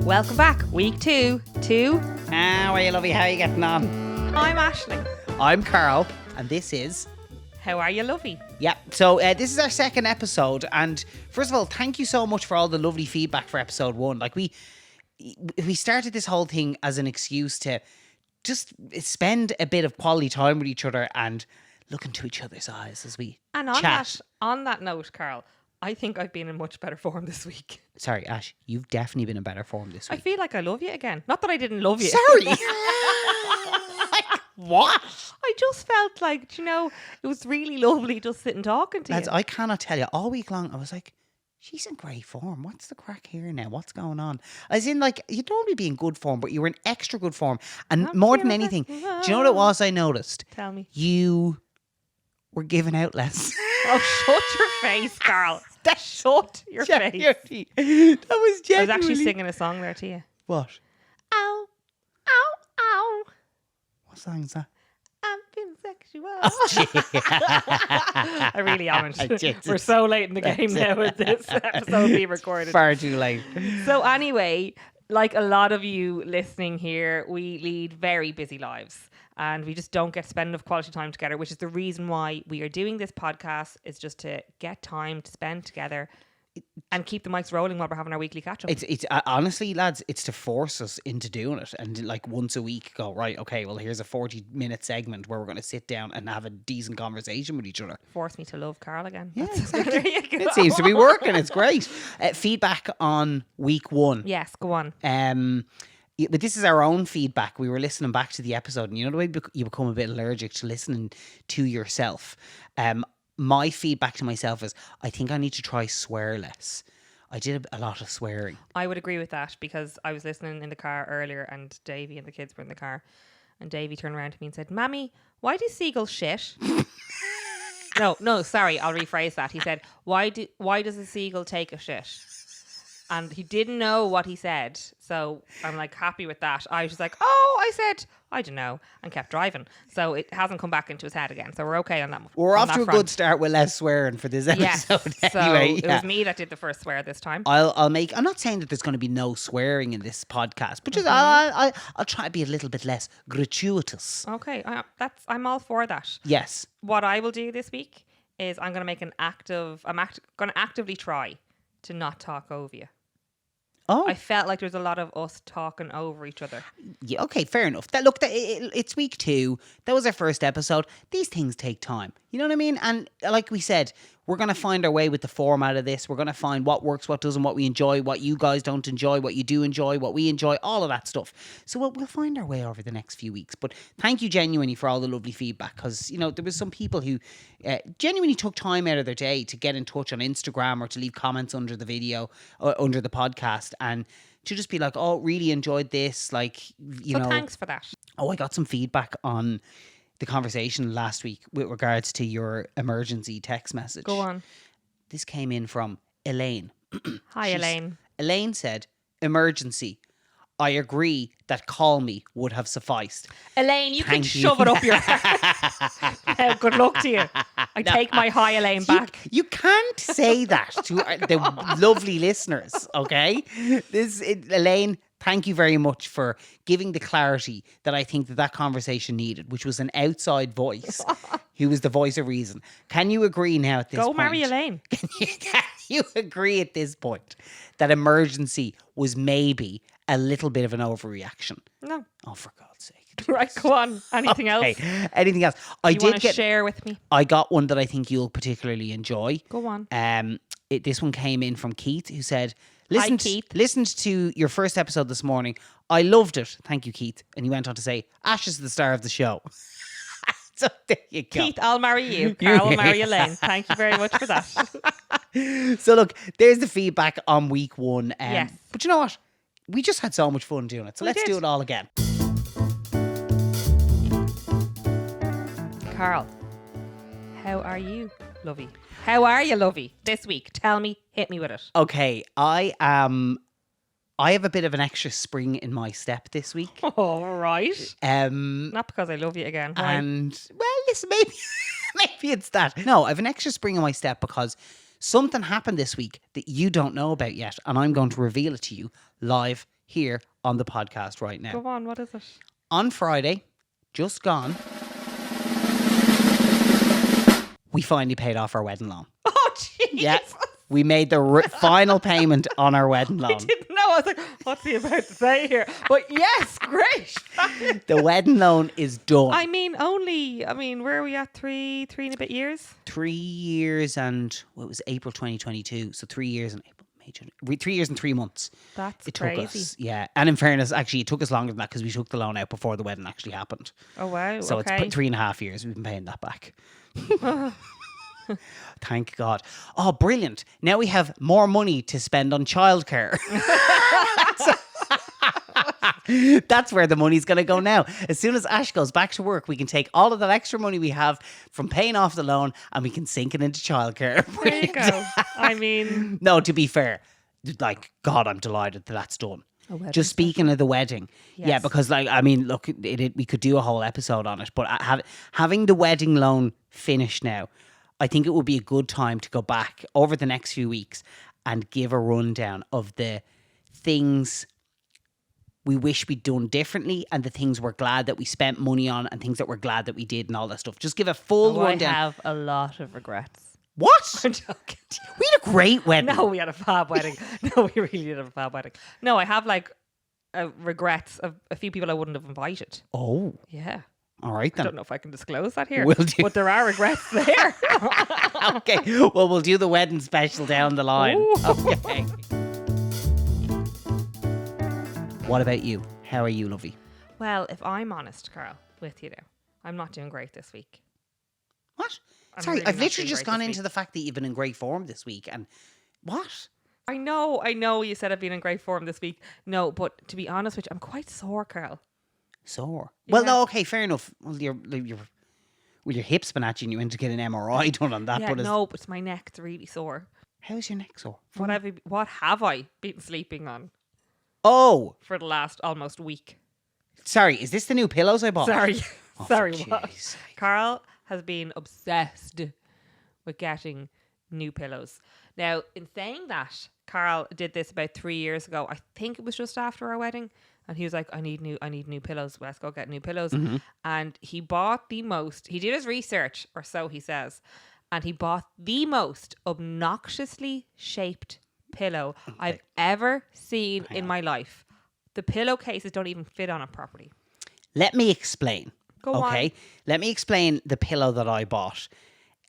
Welcome back, week 2 to How are you, Lovie? How are you getting on? I'm Aisling. I'm Carl, and this is... How are you, Lovie? Yeah, so this is our second episode, and first of all, thank you so much for all the lovely feedback for episode 1. Like, we started this whole thing as an excuse to just spend a bit of quality time with each other and look into each other's eyes as we And chat. on that note, Carl, I think I've been in much better form this week. Sorry, Ash, you've definitely been in better form this I week. feel like I love you again. Not that I didn't love you. Sorry. What? I just felt like, you know, it was really lovely just sitting talking to Lads, you. I cannot tell you. All week long, I was like, she's in great form. What's the crack here now? What's going on? As in, like, you don't want to be in good form, but you were in extra good form. And more than anything, do you know what it was I noticed? Tell me. You were giving out less. Oh, shut your face, Carl. Shut your face. That was genuinely... I was actually singing a song there to you. What? Ow, ow, ow. What song is that? I'm feeling sexual. Oh, I really aren't. Jesus. We're so late in the game now with this episode being recorded. Far too late. So anyway, like a lot of you listening here, we lead very busy lives and we just don't get to spend enough quality time together, which is the reason why we are doing this podcast, is just to get time to spend together and keep the mics rolling while we're having our weekly catch up. It's honestly, lads, it's to force us into doing it, and like once a week go, right, okay, well, here's a 40-minute segment where we're going to sit down and have a decent conversation with each other. Force me to love Carl again. Yeah, That's- exactly. There you go. It seems to be working. It's great. Feedback on week 1. Yes, go on. But this is our own feedback. We were listening back to the episode, and you know the way you become a bit allergic to listening to yourself. My feedback to myself is, I think I need to try swear less. I did a lot of swearing. I would agree with that, because I was listening in the car earlier and Davey and the kids were in the car and Davey turned around to me and said, "Mammy, why do seagulls shit?" No, sorry, I'll rephrase that. He said, why does a seagull take a shit? And he didn't know what he said. So I'm like happy with that. I was just like, I said, I don't know, and kept driving. So it hasn't come back into his head again. So we're okay on that. We're on off that to a front. good start with less swearing for this Yes. episode. So Anyway, it was me that did the first swear this time. I'm not saying that there's going to be no swearing in this podcast, but just I'll try to be a little bit less gratuitous. Okay, I'm all for that. Yes. What I will do this week is I'm going to make going to actively try to not talk over you. Oh, I felt like there was a lot of us talking over each other. yeah, okay, fair enough. It's week 2. That was our first episode. These things take time. You know what I mean? And like we said, we're going to find our way with the format of this. We're going to find what works, what doesn't, what we enjoy, what you guys don't enjoy, what you do enjoy, what we enjoy, all of that stuff. So we'll find our way over the next few weeks. But thank you genuinely for all the lovely feedback, because, you know, there was some people who genuinely took time out of their day to get in touch on Instagram or to leave comments under the video or under the podcast, and to just be like, oh, really enjoyed this. Like, you know. Thanks for that. Oh, I got some feedback on the conversation last week with regards to your emergency text message. Go on. This came in from Elaine. Hi, Elaine. Elaine said, "Emergency. I agree that call me would have sufficed." Elaine, you can Thank you. shove it up your ass. Good luck to you. I take my hi, Elaine, back. You can't say that to the lovely listeners, okay? Elaine, thank you very much for giving the clarity that I think that conversation needed, which was an outside voice who was the voice of reason. Can you agree now at this point? Go marry Elaine. Can you agree at this point that emergency was maybe a little bit of an overreaction? No. Oh, for God's sake. Right, go on. Anything else? Anything else? I You did want to get. share with me? I got one that I think you'll particularly enjoy. Go on. This one came in from Keith, who said, Keith. Listened to your first episode this morning. I loved it. Thank you, Keith. And he went on to say, Ash is the star of the show. So there you go. Keith, I'll marry you. Carl will marry Elaine. Thank you very much for that. So look, there's the feedback on week 1. Yes. But you know what? We just had so much fun doing it. So let's do it all again. Carl, how are you, Lovie? How are you, Lovie, this week? Tell me, hit me with it. Okay, I have a bit of an extra spring in my step this week. All right. Um, Not because I love you again. Why? and well, listen, maybe it's that. No, I have an extra spring in my step because something happened this week that you don't know about yet, and I'm going to reveal it to you live here on the podcast right now. Go on, what is it? On Friday, just gone, we finally paid off our wedding loan. Oh, jeez. Yeah, we made the final payment on our wedding loan. I didn't know. I was like, what's he about to say here? But yes, great. The wedding loan is done. I mean, where are we at? Three and a bit years? 3 years and, well, it was April 2022. So 3 years and 3 years and 3 months. That's It crazy. took us, yeah. And in fairness, actually, it took us longer than that because we took the loan out before the wedding actually happened. Oh, wow. So okay. it's 3.5 years. We've been paying that back. Thank God. Oh, brilliant. Now we have more money to spend on childcare. That's where the money's going to go now. As soon as Ash goes back to work, we can take all of that extra money we have from paying off the loan and we can sink it into childcare. There you go. I mean, No, to be fair, like, God, I'm delighted that that's done. Just speaking of the wedding, yeah, Yes. because, like, I mean, look, we could do a whole episode on it, but having the wedding loan finished now, I think it would be a good time to go back over the next few weeks and give a rundown of the things we wish we'd done differently and the things we're glad that we spent money on and things that we're glad that we did and all that stuff. Just give a full rundown. I have a lot of regrets. What? I'm joking. We had a great wedding. No, we had a fab wedding. No, we really did have a fab wedding. No, I have like regrets of a few people I wouldn't have invited. Oh, Yeah. all right I then. don't know if I can disclose that here. Will do. But there are regrets there. Okay, well, we'll do the wedding special down the line. Ooh. Okay. What about you? How are you, Lovie? Well, if I'm honest, Carl, with you now, I'm not doing great this week. What? I'm Sorry, really I've not literally doing just great gone this into week. the fact that you've been in great form this week. And what? I know you said I've been in great form this week. No, but to be honest with you, I'm quite sore, Carl. Sore. Well, Yeah. no, okay, fair enough. Well, your hip's been at you and you went to get an MRI done on that. Yeah, but no, but my neck's really sore. how's your neck sore? What have I been sleeping on Oh, for the last almost week? sorry, is this the new pillows I bought? Sorry. Oh, Sorry, for what? Jeez. Carl has been obsessed with getting new pillows. Now, in saying that, Carl did this about 3 years ago. I think it was just after our wedding. And he was like, I need new pillows. Let's go get new pillows. Mm-hmm. And he bought he did his research, or so he says, and he bought the most obnoxiously shaped pillow I've ever seen in my life. The pillowcases don't even fit on it properly. Let me explain. Go on. Okay, let me explain the pillow that I bought.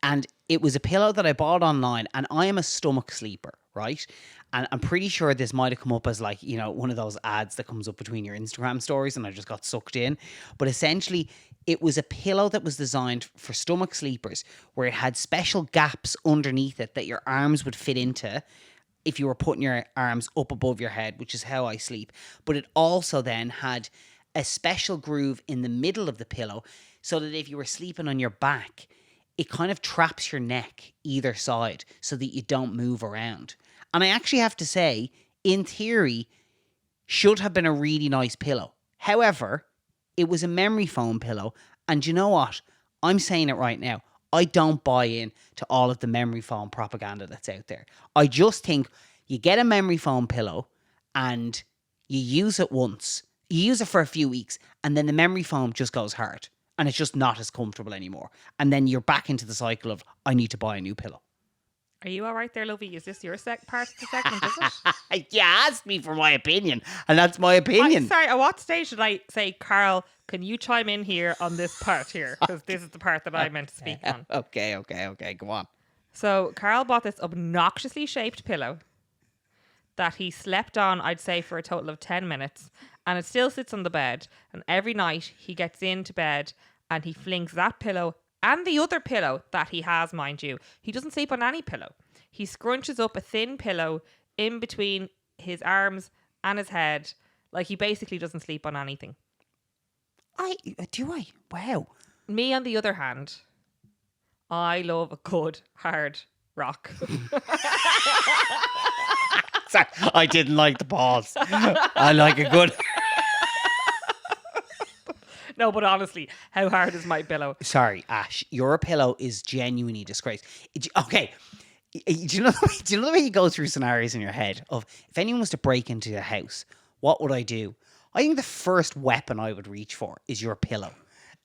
And it was a pillow that I bought online, and I am a stomach sleeper, right? And I'm pretty sure this might have come up as, like, you know, one of those ads that comes up between your Instagram stories, and I just got sucked in. But essentially, it was a pillow that was designed for stomach sleepers, where it had special gaps underneath it that your arms would fit into if you were putting your arms up above your head, which is how I sleep. But it also then had a special groove in the middle of the pillow so that if you were sleeping on your back, it kind of traps your neck either side so that you don't move around. And I actually have to say, in theory, should have been a really nice pillow. However, it was a memory foam pillow. And you know what? I'm saying it right now. I don't buy in to all of the memory foam propaganda that's out there. I just think you get a memory foam pillow and you use it once. You use it for a few weeks and then the memory foam just goes hard and it's just not as comfortable anymore. And then you're back into the cycle of, I need to buy a new pillow. Are you all right there, Lovie? Is this your part of the segment, is it? You asked me for my opinion, and that's my opinion. Sorry, at what stage should I say, Carl, can you chime in here on this part here? Because this is the part that I meant to speak on. Okay, go on. So Carl bought this obnoxiously shaped pillow that he slept on, I'd say, for a total of 10 minutes. And it still sits on the bed. And every night he gets into bed and he flings that pillow and the other pillow that he has, mind you. He doesn't sleep on any pillow. He scrunches up a thin pillow in between his arms and his head. Like, he basically doesn't sleep on anything. Do I? Wow. Me, on the other hand, I love a good, hard rock. Sorry, I didn't like the pause. I like a good... No, but honestly, how hard is my pillow? Sorry, Ash, your pillow is genuinely disgrace. Okay, do you know the way you go through scenarios in your head of if anyone was to break into your house, what would I do? I think the first weapon I would reach for is your pillow.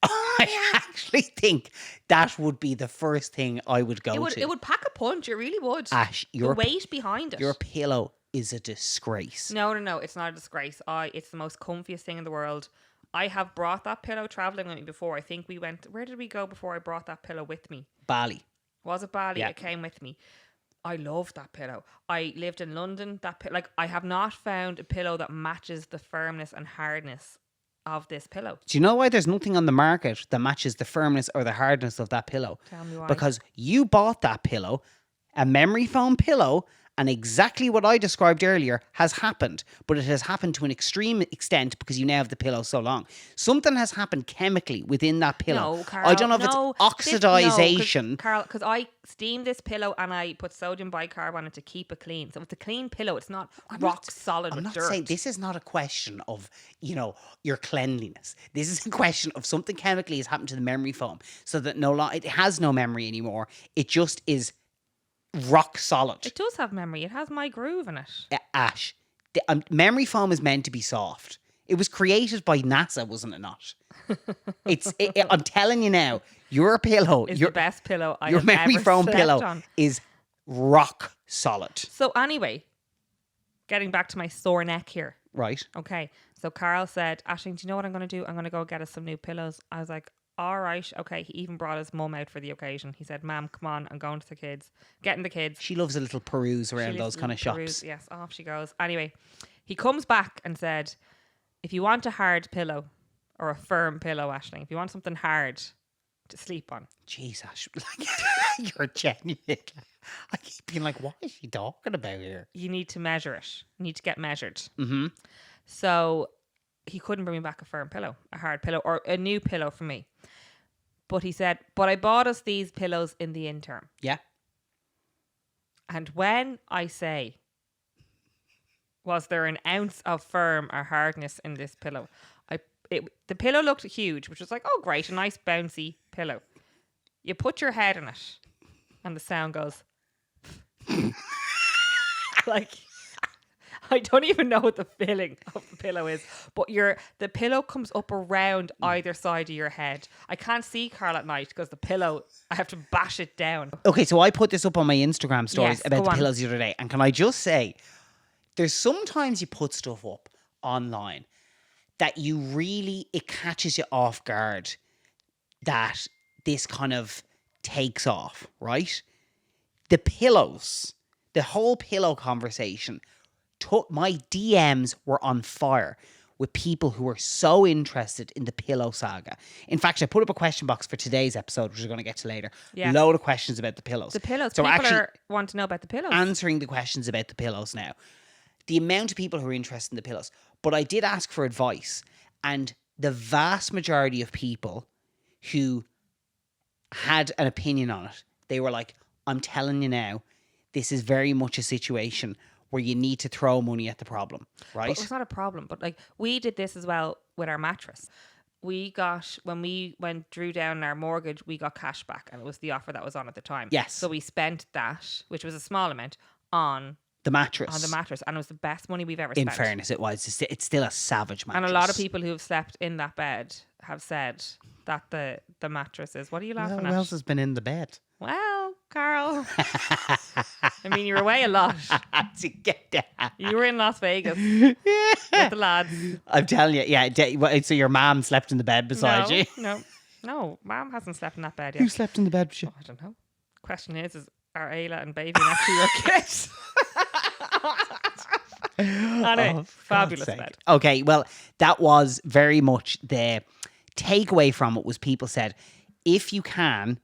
I actually think that would be the first thing I would go to. It would pack a punch. It really would. Ash, the weight behind it. Your pillow is a disgrace. No. It's not a disgrace. It's the most comfiest thing in the world. I have brought that pillow traveling with me before. I think we went. Where did we go before I brought that pillow with me? Bali. Was it Bali? Yeah. It came with me. I love that pillow. I lived in London. I have not found a pillow that matches the firmness and hardness of this pillow. Do you know why there's nothing on the market that matches the firmness or the hardness of that pillow? Tell me why. Because you bought that pillow, a memory foam pillow, and exactly what I described earlier has happened. But it has happened to an extreme extent because you now have the pillow so long. Something has happened chemically within that pillow. No, Carl, I don't know if it's oxidization. Carl, because I steamed this pillow and I put sodium bicarb on it to keep it clean. So it's a clean pillow. It's not solid with dirt. I'm not saying this is not a question of, your cleanliness. This is a question of something chemically has happened to the memory foam so that it has no memory anymore. It just is rock solid. It does have memory. It has my groove in it. Ash, memory foam is meant to be soft. It was created by NASA, wasn't it not? I'm telling you now, your pillow, the best pillow I your have memory ever foam slept pillow on. is rock solid. So anyway, getting back to my sore neck here. Right. Okay. So Carl said, Aisling, do you know what I'm going to do? I'm going to go get us some new pillows. I was like, all right, okay. He even brought his mum out for the occasion. He said, Ma'am, come on, I'm going to the kids. Getting the kids. She loves a little peruse around those kind of shops. Peruse. Yes, off she goes. Anyway, he comes back and said, if you want a hard pillow or a firm pillow, Aisling, if you want something hard to sleep on. Jeez, Ash, you're genuine. I keep being like, what is she talking about here? You need to measure it. You need to get measured. Mm-hmm. So he couldn't bring me back a firm pillow, a hard pillow, or a new pillow for me. But he said, but I bought us these pillows in the interim. Yeah. And when I say, was there an ounce of firm or hardness in this pillow? The pillow looked huge, which was like, oh, great, a nice bouncy pillow. You put your head in it, and the sound goes, like, I don't even know what the feeling of the pillow is, but the pillow comes up around either side of your head. I can't see Carl at night because the pillow, I have to bash it down. Okay, so I put this up on my Instagram stories Yes, about go the on. pillows the other day, and can I just say, there's sometimes you put stuff up online that it catches you off guard that this kind of takes off, right? The pillows, the whole pillow conversation, my DMs were on fire with people who were so interested in the pillow saga. In fact, I put up a question box for today's episode, which we're going to get to later. Yeah. Load of questions about the pillows. The pillows. So People want to know about the pillows. answering the questions about the pillows now. The amount of people who are interested in the pillows. But I did ask for advice, and the vast majority of people who had an opinion on it, they were like, I'm telling you now, this is very much a situation where you need to throw money at the problem, right? But it's not a problem. But like, we did this as well with our mattress. When we drew down our mortgage, we got cash back, and it was the offer that was on at the time. Yes. So we spent that, which was a small amount, on the mattress. and it was the best money we've ever spent. In fairness, it was. It's still a savage mattress. And a lot of people who have slept in that bed have said that the mattress is. What are you laughing Who at? else has been in the bed? Well, Carl. I mean, you were away a lot. To get that. You were in Las Vegas with the lads. I'm telling you, yeah. So your mom slept in the bed beside you? No, Mom hasn't slept in that bed yet. Who slept in the bed with you? Oh, I don't know. Question is are Ayla and Baby next to your kids? Anyway, fabulous bed. Okay, well, that was very much the takeaway from it was people said, if you can,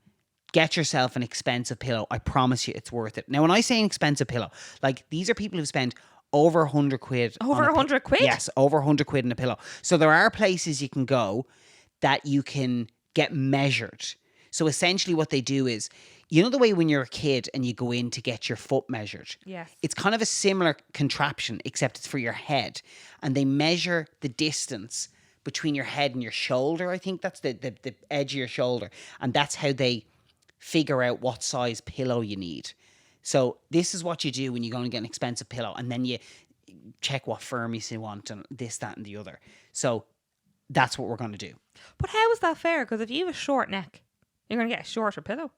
get yourself an expensive pillow. I promise you it's worth it. Now, when I say an expensive pillow, like these are people who've spent over 100 quid. Over 100 quid? Yes, over 100 quid in a pillow. So there are places you can go that you can get measured. So essentially what they do is, you know the way when you're a kid and you go in to get your foot measured? Yes. It's kind of a similar contraption, except it's for your head. And they measure the distance between your head and your shoulder. I think that's the edge of your shoulder. And that's how they figure out what size pillow you need. So this is what you do when you go and get an expensive pillow. And then check what firmies you want and this, that, and the other. So that's what we're going to do. But how is that fair? Because if you have a short neck, you're going to get a shorter pillow.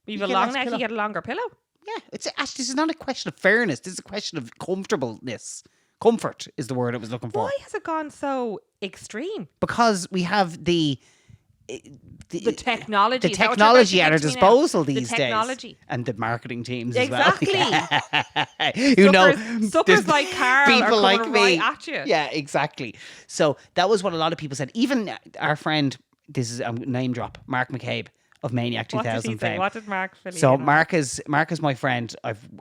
If you have a get long less neck, pillow. you get a longer pillow. Yeah, it's actually, this is not a question of fairness. This is a question of comfortableness. Comfort is the word I was looking for. Why has it gone so extreme? Because we have the technology. the Is that what you're about to technology at get our to me now? disposal The these technology. days, and the marketing teams Exactly. as well. Who know Suckers there's like Carl are people coming like me. right at you. Yeah, exactly. So that was what a lot of people said. Even our friend, this is a name drop, Mark McCabe of Maniac What did 2000 he say? fame. What did Mark fill So in on? Mark is my friend.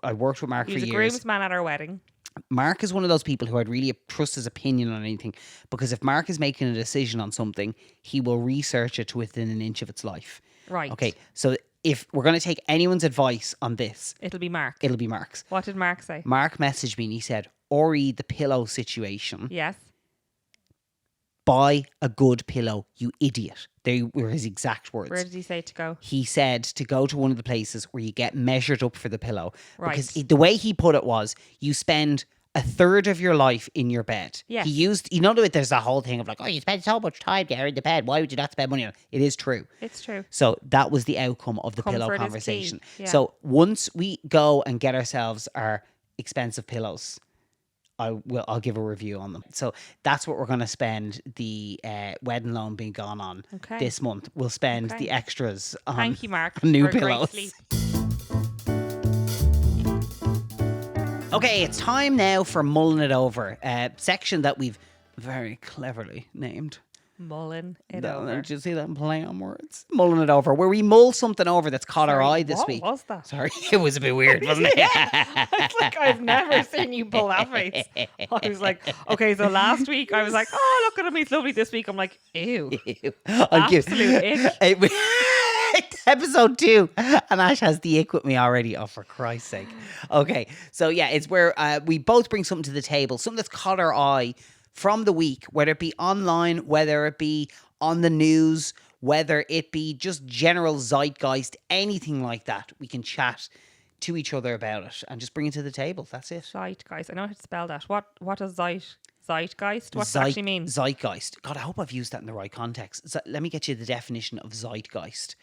I worked with Mark He for was a years. groomsman at our wedding. Mark is one of those people who I'd really trust his opinion on anything, because if Mark is making a decision on something, he will research it to within an inch of its life. Right. Okay, so if we're going to take anyone's advice on this, It'll be Mark. it'll be Mark's. What did Mark say? Mark messaged me and he said, Ori, the pillow situation, Yes. buy a good pillow, you idiot. They were his exact words. Where did he say to go? He said to go to one of the places where you get measured up for the pillow. Right. Because the way he put it was, you spend a third of your life in your bed. Yes. He used, you know, there's that whole thing of like, oh, you spend so much time there in the bed. Why would you not spend money on it? It is true. It's true. So that was the outcome of the pillow Comfort is key. conversation. Yeah. So once we go and get ourselves our expensive pillows, I'll give a review on them. So that's what we're going to spend the wedding loan being gone on Okay. this month. We'll spend Okay. the extras on Thank you, Mark. new for a great pillows. sleep. Okay, it's time now for mulling it over. Section that we've very cleverly named. Mulling it No, over. did you see that play on words? Mulling it over, where we mull something over that's caught our eye this what week. was that? Sorry, it was a bit weird, wasn't it? It's like I've never seen you pull that face. I was like, okay, so last week I was like, oh, look at him, he's lovely. This week I'm like, ew. I'll give Absolute ick. Episode 2, and Ash has the ick with me already. Oh, for Christ's sake. Okay, so yeah, it's where we both bring something to the table, something that's caught our eye from the week, whether it be online, whether it be on the news, whether it be just general zeitgeist, anything like that. We can chat to each other about it and just bring it to the table. That's it. Zeitgeist. I know how to spell that. What does zeitgeist? What does it actually mean? Zeitgeist. God, I hope I've used that in the right context. Let me get you the definition of zeitgeist.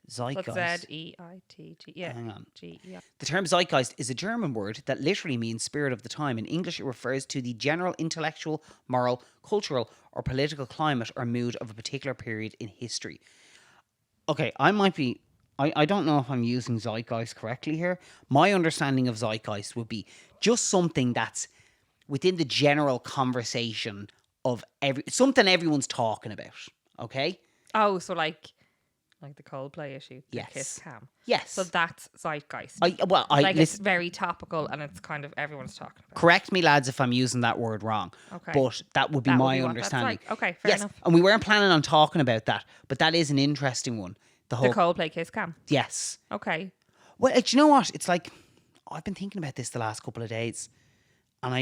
Zeitgeist. Z-E-I-T-G. Yeah. Hang on. G-E-I. The term zeitgeist is a German word that literally means spirit of the time. In English, it refers to the general intellectual, moral, cultural, or political climate or mood of a particular period in history. Okay, I don't know if I'm using zeitgeist correctly here. My understanding of zeitgeist would be just something that's within the general conversation of something everyone's talking about. Okay? Oh, so like the Coldplay issue, the Yes. Kiss Cam. Yes. So that's zeitgeist. It's It's very topical and it's kind of everyone's talking about. correct me, lads, if I'm using that word wrong. Okay. But that would be That would my be what that's understanding. like. Okay, fair enough. And we weren't planning on talking about that, but that is an interesting one. The The whole Coldplay Kiss Cam. yes. Okay. Well, do you know what? It's like I've been thinking about this the last couple of days, and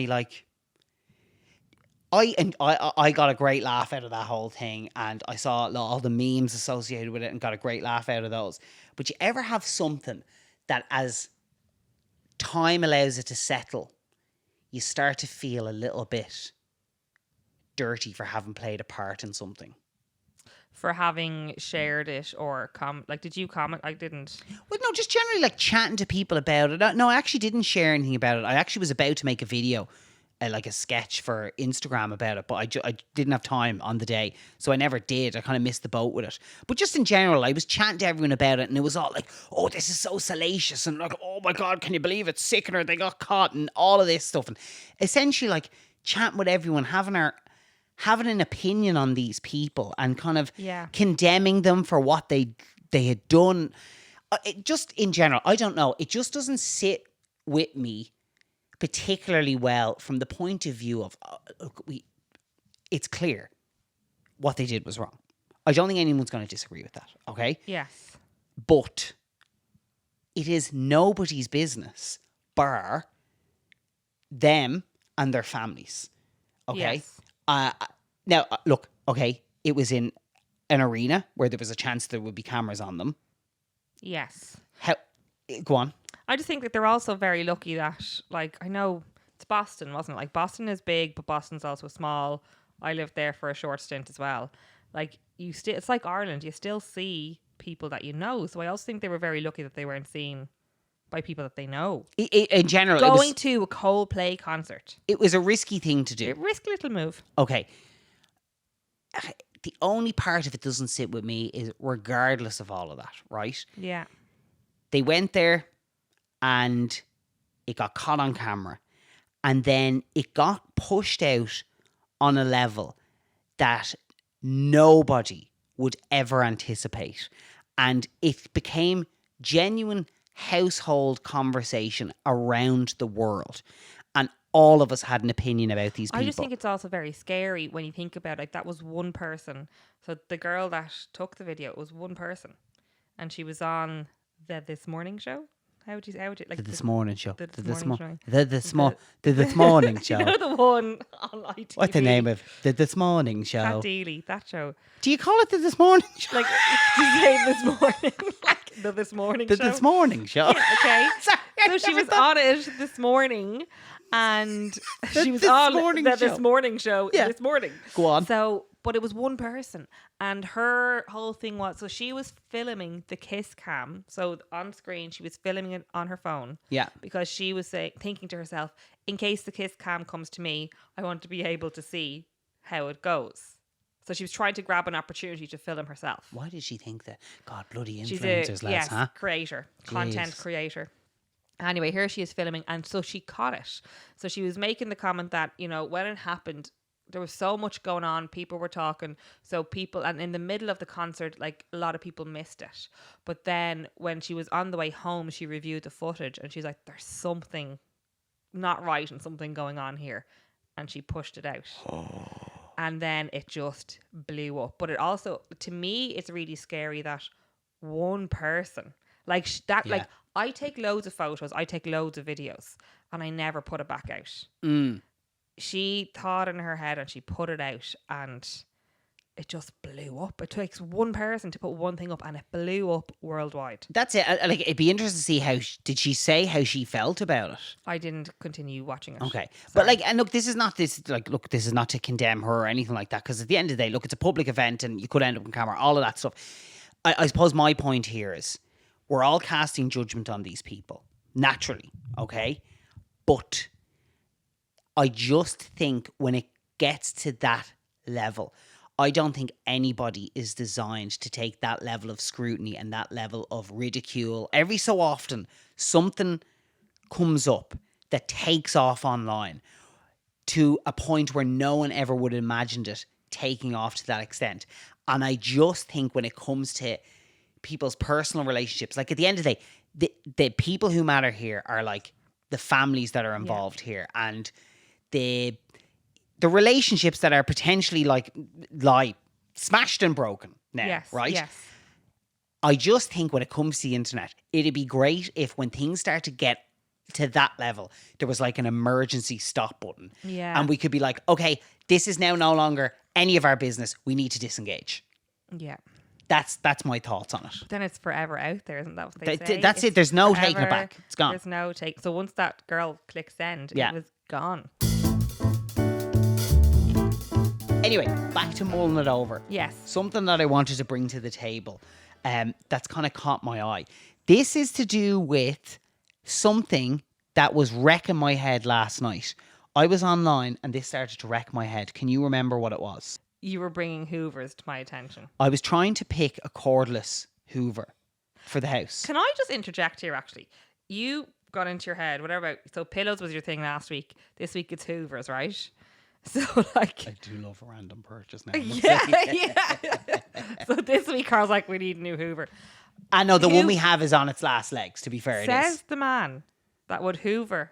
I got a great laugh out of that whole thing, and I saw all the memes associated with it and got a great laugh out of those. But you ever have something that, as time allows it to settle, you start to feel a little bit dirty for having played a part in something? For having shared it or did you comment? I didn't. Well, no, just generally like chatting to people about it. No, I actually didn't share anything about it. I actually was about to make a video, like a sketch for Instagram about it, but I didn't have time on the day, so I never did. I kind of missed the boat with it. But just in general, I was chatting to everyone about it, and it was all like, oh, this is so salacious, and like, oh my God, can you believe it's sickener? They got caught, and all of this stuff. And essentially, like, chatting with everyone, having an opinion on these people, and kind of condemning them for what they had done. Just in general, I don't know. It just doesn't sit with me particularly well from the point of view of, it's clear what they did was wrong. I don't think anyone's going to disagree with that, okay? Yes. But it is nobody's business bar them and their families, okay? Yes. Now, look, okay, it was in an arena where there was a chance there would be cameras on them. Yes. Go on. I just think that they're also very lucky that, like, I know it's Boston, wasn't it? Like Boston is big, but Boston's also small. I lived there for a short stint as well. Like you still, it's like Ireland. You still see people that you know. So I also think they were very lucky that they weren't seen by people that they know. In general, Going to a Coldplay concert. it was a risky thing to do. A risky little move. Okay. The only part of it doesn't sit with me is regardless of all of that, right? Yeah. They went there and it got caught on camera. And then it got pushed out on a level that nobody would ever anticipate. And it became genuine household conversation around the world. And all of us had an opinion about these people. I just think it's also very scary when you think about it. Like that was one person. So the girl that took the video was one person. And she was on the This Morning show. How would you like the This Morning show? The The This Morning show. The This Morning show. You know the one on ITV. What's the name of the This Morning show? Pat Deely, that show. Do you call it the This Morning show? Like to say This Morning, like the This Morning The show. This Morning show. Yeah, okay. Sorry, So she was on it this morning, and she was This on Morning the show. This Morning show Yeah. this morning. Go on. So, but it was one person, and her whole thing was, so she was filming the kiss cam. So on screen, she was filming it on her phone. Yeah. Because she was thinking to herself, in case the kiss cam comes to me, I want to be able to see how it goes. So she was trying to grab an opportunity to film herself. Why did she think that? God, bloody She's influencers, lads, huh? creator, content Jeez. creator. Anyway, here she is filming, and so she caught it. So she was making the comment that, you know, when it happened, there was so much going on. People were talking. So people, and in the middle of the concert, like a lot of people missed it. But then when she was on the way home, she reviewed the footage and she's like, there's something not right and something going on here. And she pushed it out. And then it just blew up. But it also, to me, it's really scary that one person, like that, Yeah. like I take loads of photos, I take loads of videos, and I never put it back out. She thought in her head and she put it out, and it just blew up. It takes one person to put one thing up, and it blew up worldwide. That's it. Like, it'd be interesting to see how did she say how she felt about it. I didn't continue watching it. Okay, Sorry. but like, and look, this is not to condemn her or anything like that. Because at the end of the day, look, it's a public event, and you could end up on camera, all of that stuff. I suppose my point here is we're all casting judgment on these people naturally, okay, but I just think when it gets to that level, I don't think anybody is designed to take that level of scrutiny and that level of ridicule. Every so often, something comes up that takes off online to a point where no one ever would have imagined it taking off to that extent. And I just think when it comes to people's personal relationships, like at the end of the day, the people who matter here are like the families that are involved here, and the relationships that are potentially like smashed and broken now, Yes, right? yes. I just think when it comes to the internet, it'd be great if when things start to get to that level, there was like an emergency stop button. Yeah. And we could be like, okay, this is now no longer any of our business. We need to disengage. Yeah. That's my thoughts on it. Then it's forever out there, isn't that what they say? That's it. It's There's no taking it forever. back. It's gone. There's no take. So once that girl clicked send, Yeah. it was gone. Anyway, back to mulling it over. Yes. Something that I wanted to bring to the table that's kind of caught my eye. This is to do with something that was wrecking my head last night. I was online and this started to wreck my head. Can you remember what it was? You were bringing hoovers to my attention. I was trying to pick a cordless hoover for the house. Can I just interject here, actually? You got into your head, whatever. So pillows was your thing last week. This week it's hoovers, right? So like... I do love a random purchase now. Yeah, yeah. So this week Carl's like, we need a new hoover. I know the one we have is on its last legs, to be fair. It Says is. the man that would hoover.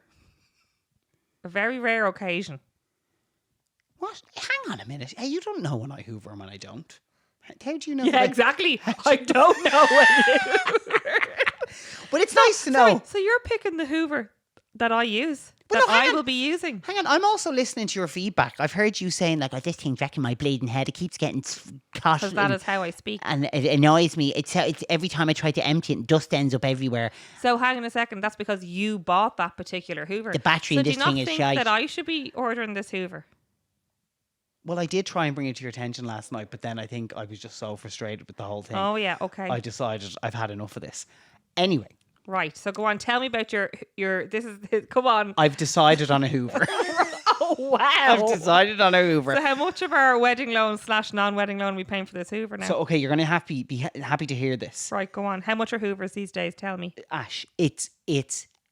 A very rare occasion. What? Hang on a minute. Hey, you don't know when I hoover and when I don't. How do you know? Yeah, exactly. I don't know when you hoover. But it's nice to know. Sorry, so you're picking the hoover that I use? that no, hang I on. will be using. Hang on, I'm also listening to your feedback. I've heard you saying, like, oh, this thing's wrecking my bleeding head. It keeps getting caught. Because that is how I speak. And it annoys me. It's every time I try to empty it, dust ends up everywhere. So hang on a second. That's because you bought that particular Hoover. The battery so in this do you not thing is think shite. that I should be ordering this Hoover? Well, I did try and bring it to your attention last night, but then I think I was just so frustrated with the whole thing. Oh yeah, okay. I decided I've had enough of this. Anyway. Right. So go on. Tell me about your. This is. Come on. I've decided on a Hoover. Oh wow. I've decided on a Hoover. So how much of our wedding loan / non-wedding loan are we paying for this Hoover now? So, okay, you're going to be happy to hear this. Right. Go on. How much are Hoovers these days? Tell me. Ash, it's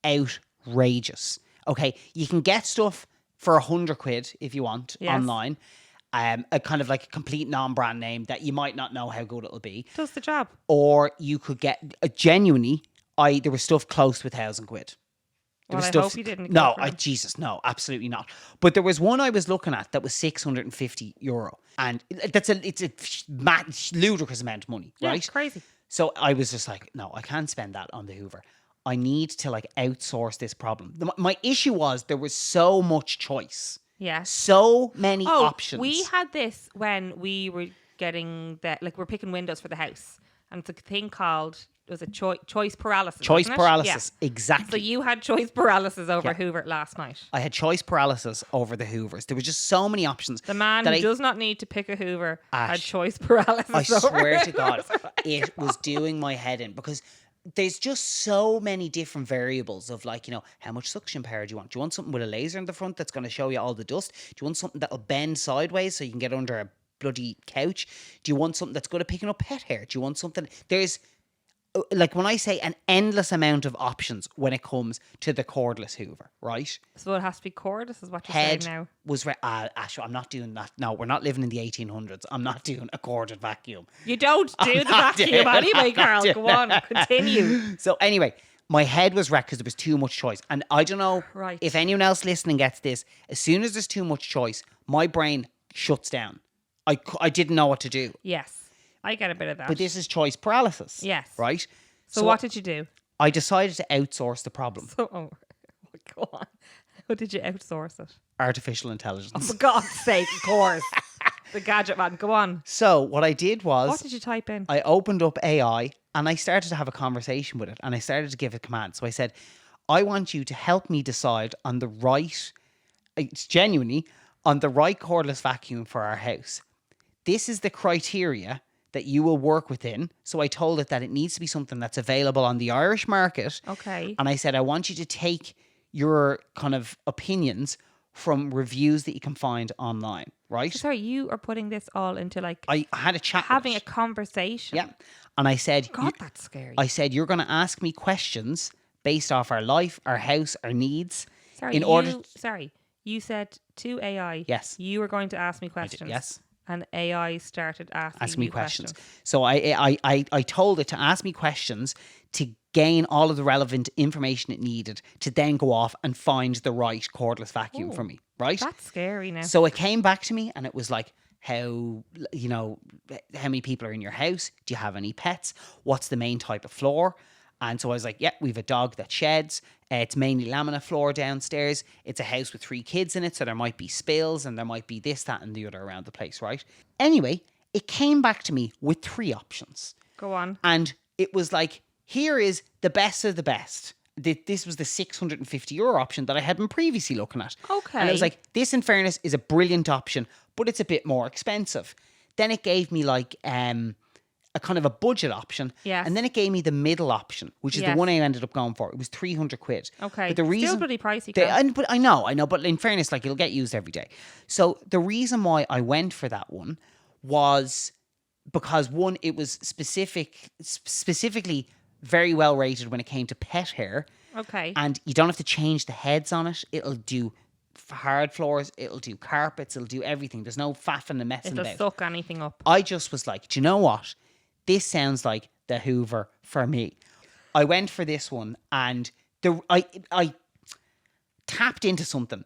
outrageous. Okay, you can get stuff for £100 if you want online. A kind of like a complete non-brand name that you might not know how good it'll be. Does the job. Or you could get genuinely. There was stuff close to £1,000. Well, I hope you didn't. No, Jesus, no, absolutely not. But there was one I was looking at that was €650, and it's a ludicrous amount of money, Yeah, right? it's crazy. So I was just like, no, I can't spend that on the Hoover. I need to like outsource this problem. My issue was there was so much choice. Yes. So many options. We had this when we were getting we're picking windows for the house, and it's a thing called. Was it choice paralysis? Choice paralysis, yeah. exactly. So you had choice paralysis over Hoover last night. I had choice paralysis over the Hoovers. There was just so many options. The man who does not need to pick a Hoover had choice paralysis. I swear to Hoovers. God, it was doing my head in because there's just so many different variables of like, how much suction power do you want? Do you want something with a laser in the front that's going to show you all the dust? Do you want something that'll bend sideways so you can get under a bloody couch? Do you want something that's good at picking up pet hair? Do you want something... There's... Like when I say an endless amount of options when it comes to the cordless Hoover, right? So it has to be cordless, is what you're saying now. Was Ash, I'm not doing that. No, we're not living in the 1800s. I'm not doing a corded vacuum. You don't do the vacuum anyway, Carl. Go on, continue. So anyway, my head was wrecked because there was too much choice. And I don't know if anyone else listening gets this. As soon as there's too much choice, my brain shuts down. I didn't know what to do. Yes. I get a bit of that. But this is choice paralysis. Yes. Right? So what did you do? I decided to outsource the problem. So, go on. How did you outsource it? Artificial intelligence. Oh, for God's sake, of course. The gadget man. Go on. So what I did was... What did you type in? I opened up AI and I started to have a conversation with it. And I started to give it commands. So I said, I want you to help me decide on the right... It's genuinely on the right cordless vacuum for our house. This is the criteria that you will work within. So I told it that it needs to be something that's available on the Irish market. Okay. And I said, I want you to take your kind of opinions from reviews that you can find online, right? Sorry, you are putting this all into like... I had a chat having with a conversation. Yeah. And I said... God, that's scary. I said, you're going to ask me questions based off our life, our house, our needs. Sorry, you said to AI... Yes. You were going to ask me questions. I did, yes. And AI started asking me questions. So I told it to ask me questions to gain all of the relevant information it needed to then go off and find the right cordless vacuum for me, right? That's scary now. So it came back to me and it was like, how many people are in your house? Do you have any pets? What's the main type of floor? And so I was like, yeah, we've a dog that sheds. It's mainly laminate floor downstairs. It's a house with 3 kids in it, so there might be spills and there might be this, that, and the other around the place, right? Anyway, it came back to me with 3 options. Go on. And it was like, here is the best of the best. This was the €650 option that I had been previously looking at. Okay. And I was like, this in fairness is a brilliant option, but it's a bit more expensive. Then it gave me like... a kind of a budget option. Yes. And then it gave me the middle option, which is the one I ended up going for. It was £300. Okay. But the reason, still pretty pricey. But I know. But in fairness, like it'll get used every day. So the reason why I went for that one was because one, it was specifically very well rated when it came to pet hair. Okay. And you don't have to change the heads on it. It'll do hard floors, it'll do carpets, it'll do everything. There's no faffing and messing about. It'll suck anything up. I just was like, do you know what? This sounds like the Hoover for me. I went for this one and I tapped into something.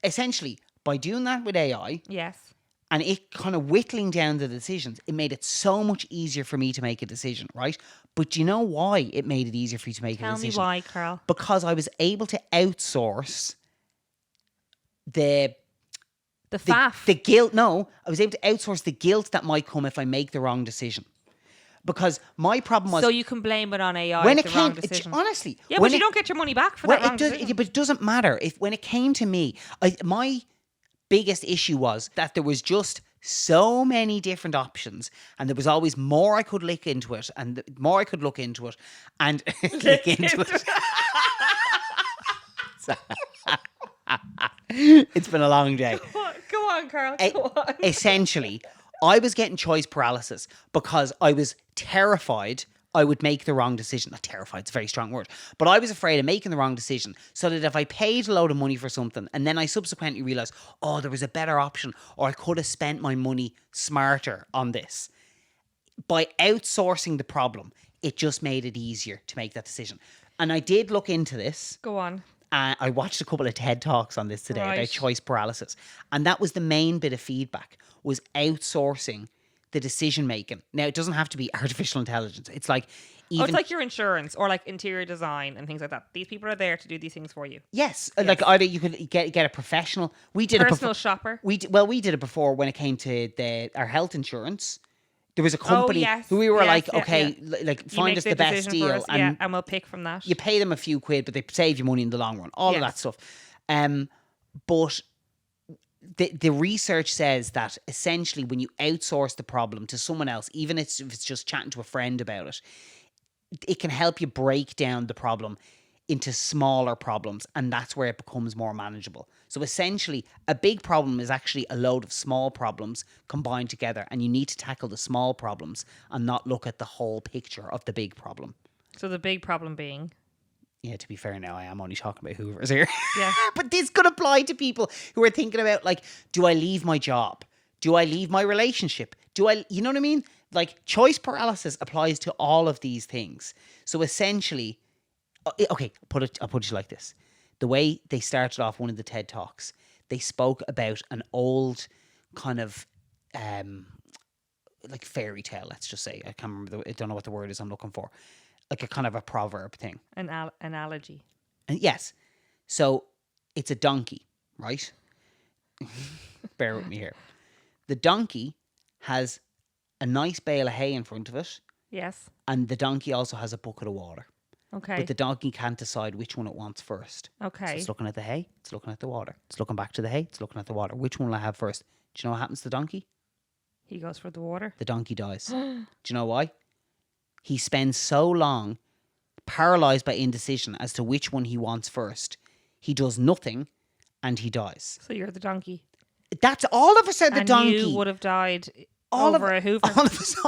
Essentially, by doing that with AI yes, And it kind of whittling down the decisions, it made it so much easier for me to make a decision, right? But do you know why it made it easier for you to make a Tell decision? me why, Carl. Because I was able to outsource the faff. the guilt. No, I was able to outsource the guilt that might come if I make the wrong decision. Because my problem was, so you can blame it on AI when if it the wrong came, decision. honestly, Yeah, when but you don't get your money back for well, that wrong it does, decision. but it doesn't matter. If when it came to me, my biggest issue was that there was just so many different options, and there was always more I could look into it, and the more I could look into it, and look into it. It's been a long day. Go on, Carl. Go on. Essentially, I was getting choice paralysis because I was terrified I would make the wrong decision. Not terrified, it's a very strong word. But I was afraid of making the wrong decision, so that if I paid a load of money for something and then I subsequently realised, oh, there was a better option, or I could have spent my money smarter on this. By outsourcing the problem, it just made it easier to make that decision. And I did look into this. Go on. I watched a couple of TED Talks on this today about choice paralysis. And that was the main bit of feedback, was outsourcing the decision making. Now, it doesn't have to be artificial intelligence. It's like it's like your insurance or like interior design and things like that. These people are there to do these things for you. Yes. Like either you could get a professional. We did personal shopper. We did it before when it came to our health insurance. There was a company who we were like, okay, like find us the best deal, and we'll pick from that. You pay them a few quid, but they save you money in the long run. All of that stuff. But the research says that essentially when you outsource the problem to someone else, even if it's just chatting to a friend about it, it can help you break down the problem into smaller problems, and that's where it becomes more manageable. So essentially, a big problem is actually a load of small problems combined together, and you need to tackle the small problems and not look at the whole picture of the big problem. So the big problem being? Yeah, to be fair now, I am only talking about hoovers here. Yeah. But this could apply to people who are thinking about, like, do I leave my job? Do I leave my relationship? You know what I mean? Like, choice paralysis applies to all of these things. So essentially, okay, I'll put it like this. The way they started off one of the TED Talks, they spoke about an old kind of like fairy tale, let's just say. I can't remember, I don't know what the word is I'm looking for. Like a kind of a proverb thing. An analogy. And yes. So it's a donkey, right? Bear with me here. The donkey has a nice bale of hay in front of it. Yes. And the donkey also has a bucket of water. Okay. But the donkey can't decide which one it wants first. Okay. So it's looking at the hay, it's looking at the water. It's looking back to the hay, it's looking at the water. Which one will I have first? Do you know what happens to the donkey? He goes for the water. The donkey dies. Do you know why? He spends so long paralyzed by indecision as to which one he wants first. He does nothing and he dies. So you're the donkey. That's all of us are the and donkey. You would have died over a hoover.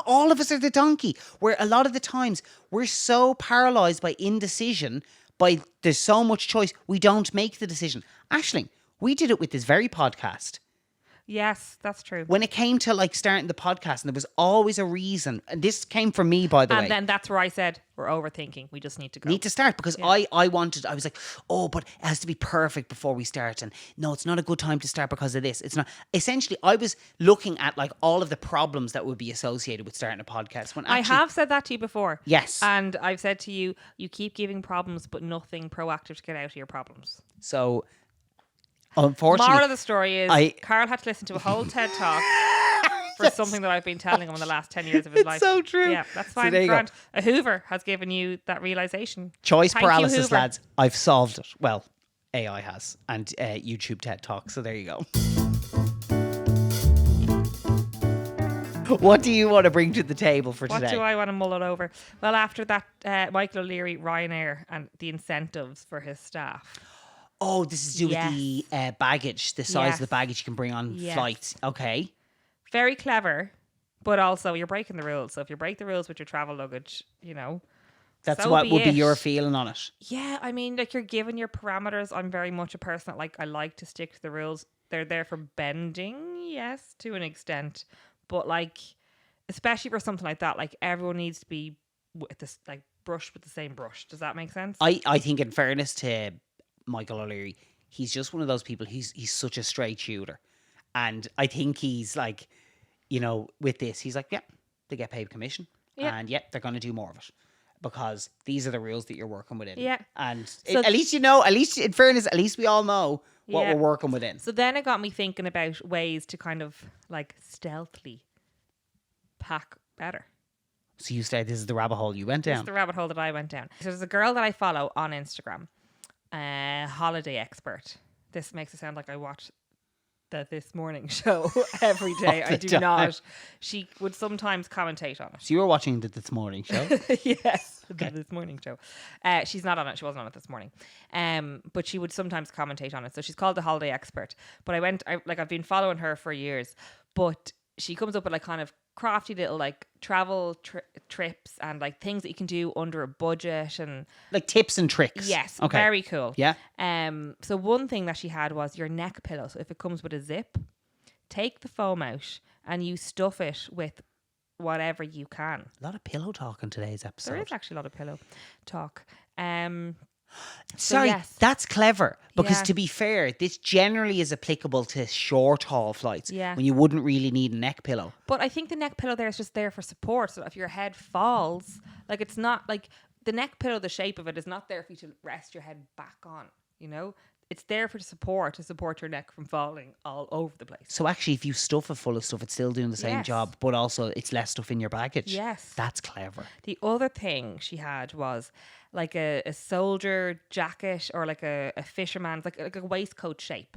All of us are the donkey. Where a lot of the times we're so paralyzed by indecision, by there's so much choice, we don't make the decision. Aisling, we did it with this very podcast. Yes, that's true. When it came to like starting the podcast, and there was always a reason, and this came from me, by the way. And then that's where I said, we're overthinking. We just need to go. Need to start, because I was like, oh, but it has to be perfect before we start. And no, it's not a good time to start because of this. It's not. Essentially, I was looking at like all of the problems that would be associated with starting a podcast. When actually, I have said that to you before. Yes. And I've said to you, you keep giving problems, but nothing proactive to get out of your problems. So, unfortunately, moral of the story is Carl had to listen to a whole TED Talk for something that I've been telling him in the last 10 years of his life. It's so true. Yeah, that's fine. So Grant. A Hoover has given you that realization. Choice Thank you, paralysis, Hoover. lads. I've solved it. Well, AI has. And YouTube TED Talk. So there you go. What do you want to bring to the table for today? What do I want to mull it over? Well, after that, Michael O'Leary, Ryanair, and the incentives for his staff. Oh, this is to do with the baggage, the size of the baggage you can bring on flights. Okay. Very clever, but also you're breaking the rules. So if you break the rules with your travel luggage, you know. That's so what would be your feeling on it. Yeah, I mean, like you're given your parameters. I'm very much a person that I like to stick to the rules. They're there for bending, yes, to an extent. But like, especially for something like that, like everyone needs to be with this, like brushed with the same brush. Does that make sense? I think in fairness to Michael O'Leary, he's just one of those people. He's such a straight shooter, And I think he's like, you know, with this, he's like, yeah, they get paid commission. Yeah. And they're going to do more of it. Because these are the rules that you're working within. Yeah. And So at least you know, at least in fairness, at least we all know what Yeah. we're working within. So then it got me thinking about ways to kind of like stealthily pack better. So you said this is the rabbit hole you went This down. is the rabbit hole that I went down. So there's a girl that I follow on Instagram, holiday expert. This makes it sound like I watch the This Morning show every day. All I the do time. not. She would sometimes commentate on it. So you were watching the This Morning show. Yes, the This Morning show. She's not on it. She wasn't on it this morning. But she would sometimes commentate on it. So she's called the holiday expert. But I've been following her for years. But she comes up with like kind of crafty little like travel trips and like things that you can do under a budget and Like tips and tricks. yes, Okay. very cool. Yeah. So one thing that she had was your neck pillow. So if it comes with a zip, take the foam out and you stuff it with whatever you can. A lot of pillow talk in today's episode. There is actually a lot of pillow talk. Sorry, yes. that's clever. Because Yeah. to be fair, this generally is applicable to short haul flights. Yeah. When you wouldn't really need a neck pillow. But I think the neck pillow there is just there for support. So if your head falls, like it's not like the neck pillow, the shape of it is not there for you to rest your head back on, you know? It's there for support, to support your neck from falling all over the place. So actually, if you stuff it full of stuff, it's still doing the same Yes. job, but also it's less stuff in your baggage. Yes. That's clever. The other thing she had was like a soldier jacket or like a fisherman's, like a waistcoat shape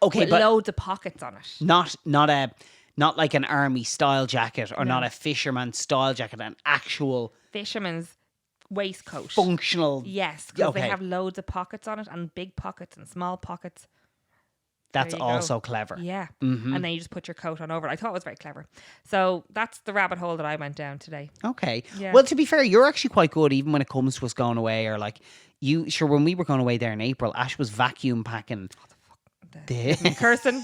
Okay, with but loads of pockets on it. not like an army style jacket or not a fisherman style jacket, an actual Fisherman's waistcoat. functional. Yes, because Okay. they have loads of pockets on it and big pockets and small pockets. That's There you go. also clever. Yeah. Mm-hmm. And then you just put your coat on over it. I thought it was very clever. So that's the rabbit hole that I went down today. Okay. Yeah. Well, to be fair, you're actually quite good even when it comes to us going away or like when we were going away there in April, Ash was vacuum packing the Cursing.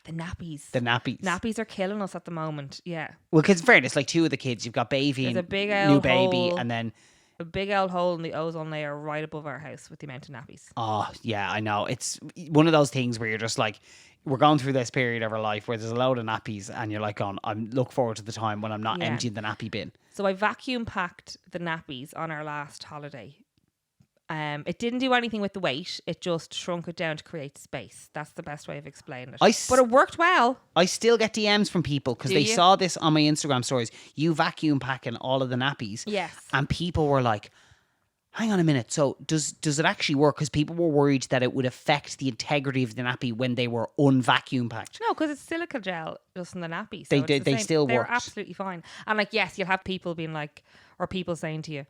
The nappies. the nappies. Nappies are killing us at the moment. Yeah. Well, because in fairness, like two of the kids, you've got baby There's and a big new old baby, hole. and then A big old hole in the ozone layer right above our house with the amount of nappies. oh yeah, I know. It's one of those things where you're just like, we're going through this period of our life where there's a load of nappies, and you're like, I'm look forward to the time when I'm not Yeah. emptying the nappy bin. So I vacuum packed the nappies on our last holiday. It didn't do anything with the weight. It just shrunk it down to create space. That's the best way of explaining it. But it worked well. I still get DMs from people because Do they you? saw this on my Instagram stories. You vacuum packing all of the nappies. Yes. And people were like, hang on a minute. So does it actually work? Because people were worried that it would affect the integrity of the nappy when they were unvacuum packed. No, because it's silica gel just in the nappy. So They it's did- the they same. still They're worked. absolutely fine. And like, yes, you'll have people being like, or people saying to you,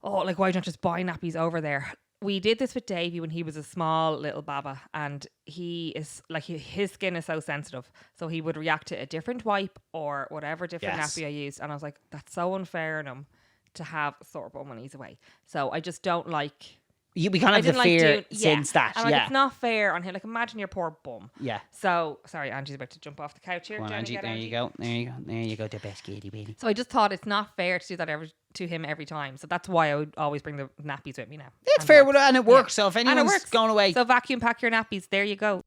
oh, like, why don't you just buy nappies over there? We did this with Davey when he was a small little baba, and he is like, his skin is so sensitive, so he would react to a different wipe or whatever different Yes. nappy I used, and I was like, that's so unfair on him to have a sore bum when he's away. So I just don't like. We kind I of have didn't the like fear doing, since that. And like, Yeah. it's not fair on him. Like, imagine your poor bum. Yeah. So sorry, Angie's about to jump off the couch here. Come on, Jenny, Angie. get There Angie. you go. There you go. There you go. The best kitty baby. So I just thought it's not fair to do that to him every time. So that's why I would always bring the nappies with me now. It's And fair, works. and it works. So if And it anyone's works. going away, So vacuum pack your nappies. There you go.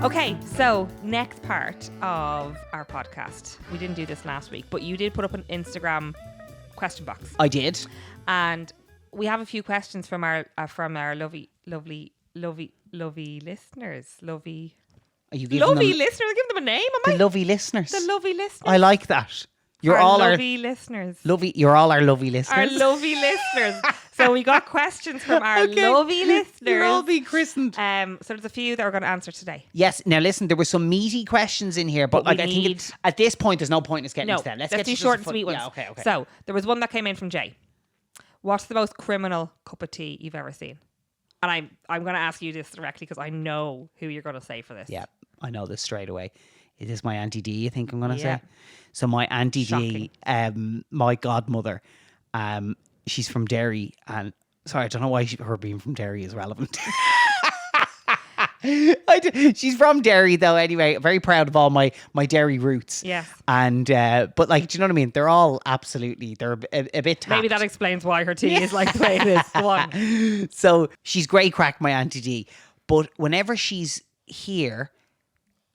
Okay, so next part of our podcast. We didn't do this last week, but you did put up an Instagram question box, I did. and we have a few questions from our lovely listeners. Lovely Are you giving listeners. them Give them a name, the am I? lovely listeners? The lovely listeners. I like that. You're our all lovely listeners. You're all our lovely listeners. Our lovely listeners. So we got questions from our Okay. lovely listeners. You're all being christened. So there's a few that we're going to answer today. Yes. Now listen, there were some meaty questions in here, but But we like I think need- at this point there's no point in us getting No, into that. let's get do to just short a and fun- sweet ones. Yeah, okay. So there was one that came in from Jay. What's the most criminal cup of tea you've ever seen? And I'm going to ask you this directly because I know who you're going to say for this. Yeah, I know this straight away. It is my Auntie D, I think I'm going to Yeah. say. So my Auntie D, Shocking. my godmother, she's from Derry. And sorry, I don't know why her being from Derry is relevant. She's from Derry though anyway. Very proud of all my Derry roots. Yes. And, but like, do you know what I mean? They're all absolutely, they're a bit tapped. Maybe that explains why her tea is like the way it is. Go on. So she's great crack, my Auntie D. But whenever she's here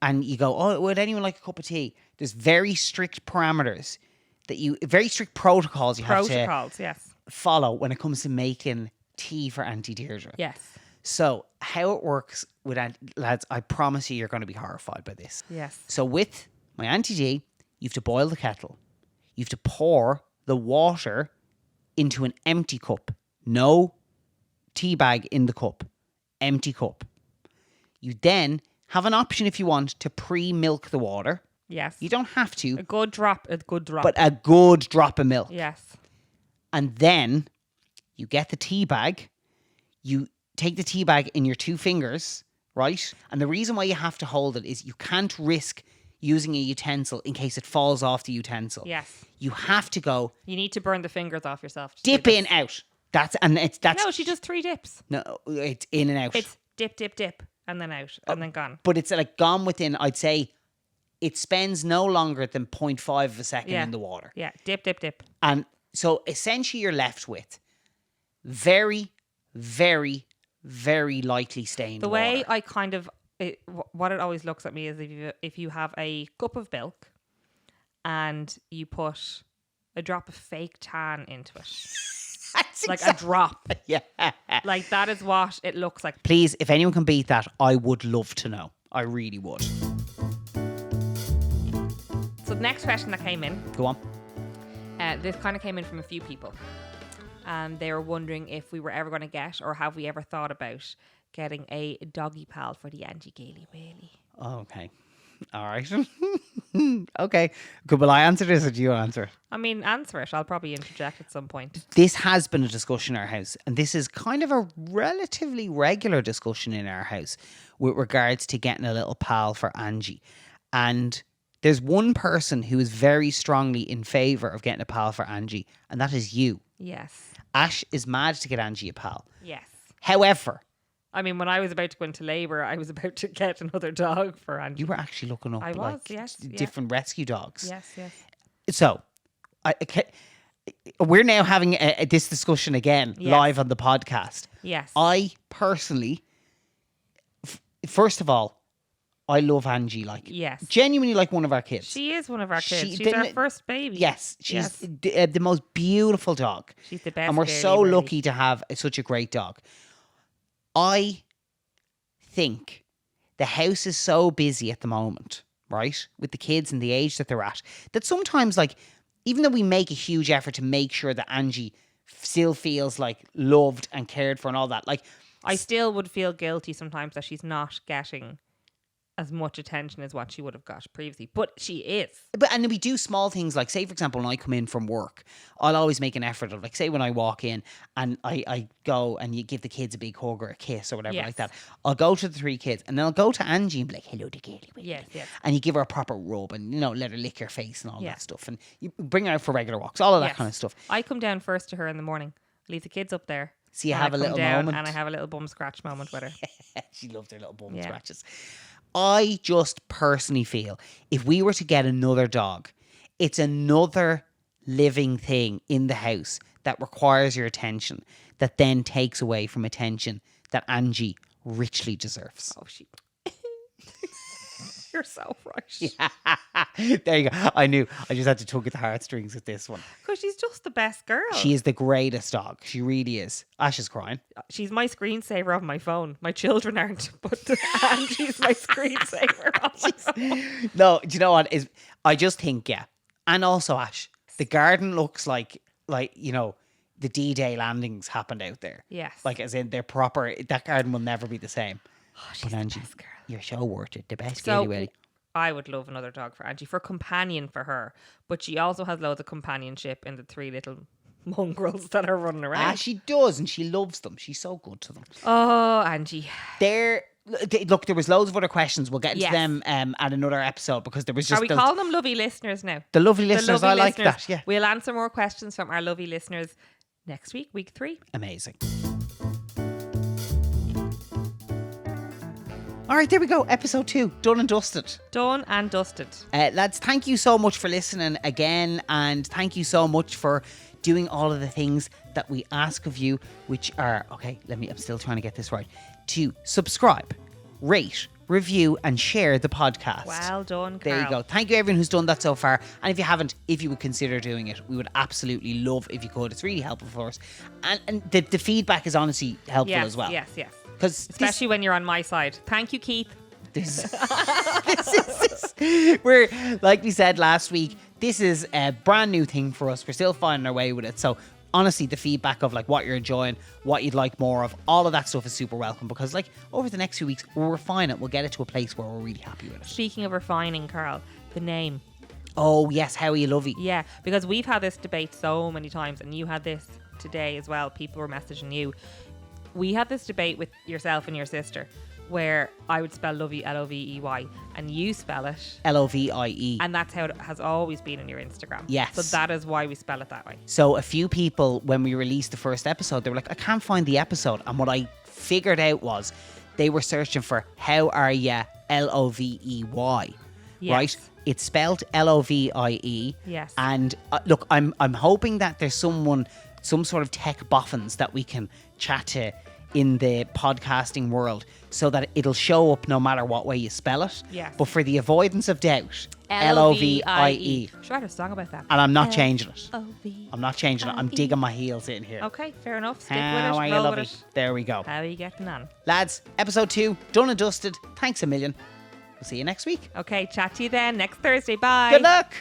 and you go, oh, would anyone like a cup of tea? There's very strict parameters very strict protocols you have to follow when it comes to making tea for Auntie Deirdre. Yes. So how it works with lads, I promise you're going to be horrified by this. Yes. So with my Auntie D, you have to boil the kettle. You have to pour the water into an empty cup. No tea bag in the cup. Empty cup. You then have an option if you want to pre-milk the water. Yes. You don't have to. A good drop. But a good drop of milk. Yes. And then you get the tea bag. You take the tea bag in your 2 fingers, right? And the reason why you have to hold it is you can't risk using a utensil in case it falls off the utensil. Yes. You have to go. You need to burn the fingers off yourself. Dip in, out. That's. No, she does 3 dips. No, it's in and out. It's dip, dip, dip, and then out, and then gone. But it's like gone within, I'd say, it spends no longer than 0.5 of a second in the water. Yeah, dip, dip, dip. And so essentially you're left with very, very, very lightly stained The water. way I kind of, what it always looks at me is if you have a cup of milk and you put a drop of fake tan into it. That's like a drop. Yeah. Like that is what it looks like. Please, if anyone can beat that, I would love to know. I really would. So the next question that came in. Go on. This kind of came in from a few people. And they were wondering if we were ever going to get, or have we ever thought about getting a doggy pal for the Angie Gailey Whaley. Okay. All right. Okay. Good. Will I answer this or do you answer it? I mean, answer it. I'll probably interject at some point. This has been a discussion in our house, and this is kind of a relatively regular discussion in our house with regards to getting a little pal for Angie. And there's one person who is very strongly in favour of getting a pal for Angie, and that is you. Yes. Ash is mad to get Angie a pal. Yes. However, I mean, when I was about to go into labour, I was about to get another dog for Angie. you were actually looking up different rescue dogs. Yes, yes. So, we're now having this discussion again live on the podcast. Yes. I personally, first of all, I love Angie. Genuinely like one of our kids. She is one of our kids. She's our first baby. Yes, she's the most beautiful dog. She's the best. And we're so lucky to have such a great dog. I think the house is so busy at the moment, right? With the kids and the age that they're at, that sometimes, even though we make a huge effort to make sure that Angie still feels loved and cared for and all that, I still would feel guilty sometimes that she's not getting as much attention as what she would have got previously, but she is. And we do small things say, for example, when I come in from work, I'll always make an effort of say when I walk in and I go and you give the kids a big hug or a kiss or whatever like that. I'll go to the 3 kids and then I'll go to Angie and be like, hello to Gailey. Yes, yes. And you give her a proper rub and let her lick your face and all that stuff, and you bring her out for regular walks, all of that kind of stuff. I come down first to her in the morning, leave the kids up there. So you have a little moment, and I have a little bum scratch moment with her. She loves her little bum scratches. I just personally feel if we were to get another dog, it's another living thing in the house that requires your attention, that then takes away from attention that Angie richly deserves. Oh, you're so right. Yeah. There you go. I knew. I just had to tug at the heartstrings with this one. Because she's just the best girl. She is the greatest dog. She really is. Ash is crying. She's my screensaver on my phone. My children aren't, but Angie's my screensaver on my phone. No, do you know what? I just think, and also, Ash, the garden looks like the D-Day landings happened out there. Yes. As in they're proper. That garden will never be the same. Oh, she's the best girl. You're so worth it. The best So, Gailey. I would love another dog for Angie, for companion for her. But she also has loads of companionship in the 3 little mongrels that are running around. She does, and she loves them. She's so good to them. Oh, Angie. Look, there was loads of other questions. We'll get into them at another episode, because there was just... Are we calling them lovely listeners now? The lovely listeners, I like that, yeah. We'll answer more questions from our lovely listeners next week, week 3. Amazing. All right, there we go. Episode 2, done and dusted. Done and dusted. Lads, thank you so much for listening again, and thank you so much for doing all of the things that we ask of you, which are, I'm still trying to get this right. to subscribe, rate, review, and share the podcast. Well done, Carl. There you go. Thank you, everyone who's done that so far. And if you haven't, if you would consider doing it, we would absolutely love if you could. It's really helpful for us. And the feedback is honestly helpful as well. Yes. Because Especially when you're on my side. Thank you, Keith. we're, like we said last week, this is a brand new thing for us. We're still finding our way with it. So honestly, the feedback of like what you're enjoying, what you'd like more of, all of that stuff is super welcome, because like over the next few weeks we'll refine it. We'll get it to a place where we're really happy with it. Speaking of refining, Carl, the name. Oh yes, how are you, Lovie? Yeah, because we've had this debate so many times, and you had this today as well. People were messaging you. We had this debate with yourself and your sister, where I would spell Lovie Lovey, and you spell it Lovie. and that's how it has always been on your Instagram. Yes. So that is why we spell it that way. So a few people, when we released the first episode, they were like, I can't find the episode. And what I figured out was they were searching for how are ya Lovey, Yes. right? It's spelled Lovie. Yes. And look, I'm hoping that there's some sort of tech boffins that we can chat to in the podcasting world, so that it'll show up no matter what way you spell it. Yes. But for the avoidance of doubt, Lovie. Should write a song about that. And I'm not changing it. L-O-V. I'm not changing it. I'm digging my heels in here. Okay, fair enough. Stick How with are it. you, Roll Lovie? with it. There we go. How are you getting on? Lads, episode 2, done and dusted. Thanks a million. We'll see you next week. Okay, chat to you then next Thursday. Bye. Good luck.